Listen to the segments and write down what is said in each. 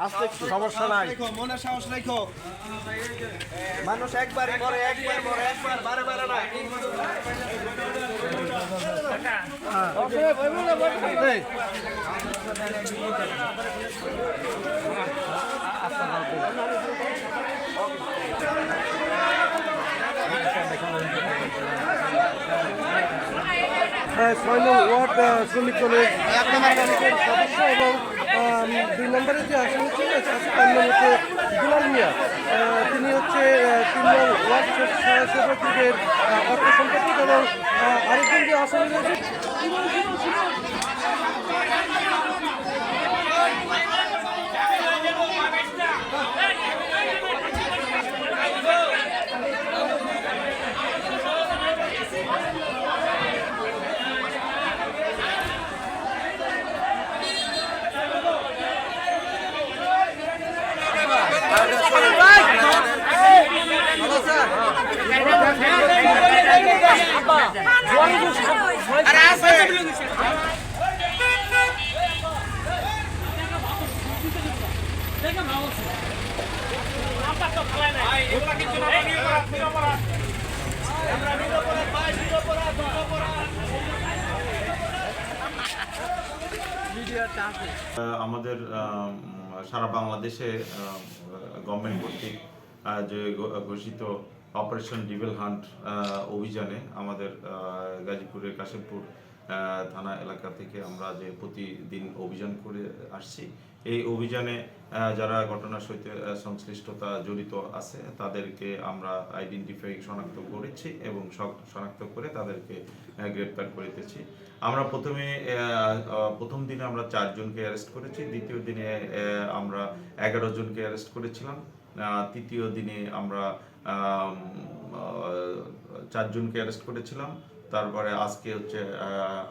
আস্তে একটু সমস্যা নাই, মনে সাহস রাখো। মানুষ একবারই মরে, একবার মরে, একবার বারে বারে না। ছয় নং ওয়ার্ড শ্রমিক দলের সদস্য এবং 2 নম্বরের যে আসামি ছিল তার নাম হচ্ছে দুলাল মিয়া। তিনি হচ্ছে 3 নং ওয়ার্ড সেবক লীগের অর্থ সম্পাদক এবং আরেকজন যে আসামি রয়েছে আমাদের সারা বাংলাদেশে গভর্নমেন্ট কর্তৃক যে ঘোষিত অপারেশন ডিভিল হান্ট অভিযানে আমাদের গাজীপুরের কাশিমপুর থানা এলাকা থেকে আমরা যে প্রতিদিন অভিযান করে আসছি, এই অভিযানে যারা ঘটনার সহিত সংশ্লিষ্টতা জড়িত আছে তাদেরকে আমরা আইডেন্টিফাই শনাক্ত করেছি এবং শনাক্ত করে তাদেরকে গ্রেপ্তার করিতেছি। আমরা প্রথম দিনে আমরা 4 জনকে অ্যারেস্ট করেছি, দ্বিতীয় দিনে আমরা 11 জনকে অ্যারেস্ট করেছিলাম, তৃতীয় দিনে আমরা 4 জনকে অ্যারেস্ট করেছিলাম, তারপরে আজকে হচ্ছে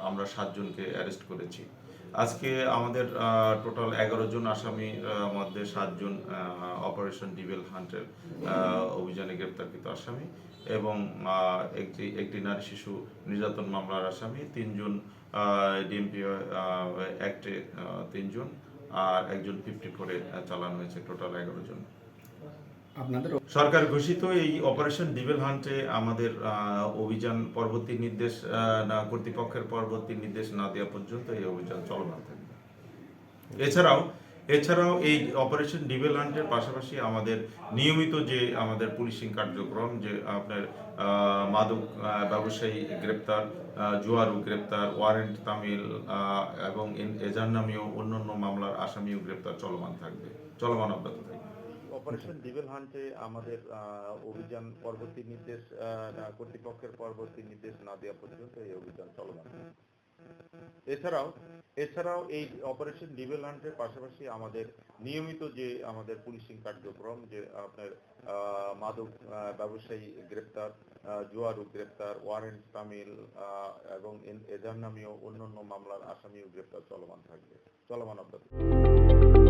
আমরা 7 জনকে অ্যারেস্ট করেছি। আজকে আমাদের টোটাল 11 জন আসামির মধ্যে 7 জন অপারেশন ডিভিল হান্টের অভিযানে গ্রেপ্তারকৃত আসামি এবং একটি নারী শিশু নির্যাতন মামলার আসামি, 3 জন ডিএমপি অ্যাক্টে 3 জন আর একজন 54-এ চালানো হয়েছে, টোটাল 11 জন। সরকার ঘোষিত এই অপারেশন ডিভিল হান্টে আমাদের অভিযান পরবর্তী নির্দেশ কর্তৃপক্ষের পরবর্তী নির্দেশ না দেওয়া পর্যন্ত এই অভিযান চলমান থাকবে। এছাড়াও এই অপারেশন ডিভিল হান্টের পাশাপাশি আমাদের নিয়মিত যে আমাদের পুলিশিং কার্যক্রম, যে আপনার মাদক ব্যবসায়ী গ্রেপ্তার, জুয়ারু গ্রেপ্তার, ওয়ারেন্ট তামিল এবং এজার নামীয় অন্যান্য মামলার আসামিও গ্রেপ্তার চলমান অব্যাহত থাকবে। অপারেশন ডিভিল হান্টে আমাদের অভিযান পরবর্তী নির্দেশ কর্তৃপক্ষের পরবর্তী নির্দেশ না দেওয়া পর্যন্ত এই অভিযান চলমান। এছাড়াও এই অপারেশন ডিভিল হান্টের পাশাপাশি আমাদের নিয়মিত যে আমাদের পুলিশিং কার্যক্রম, যে আপনার মাদক ব্যবসায়ী গ্রেপ্তার, জুয়ারু গ্রেপ্তার, ওয়ারেন্ট তামিল এবং এজার নামীয় অন্যান্য মামলার আসামিও গ্রেপ্তার চলমান অব্যাহত।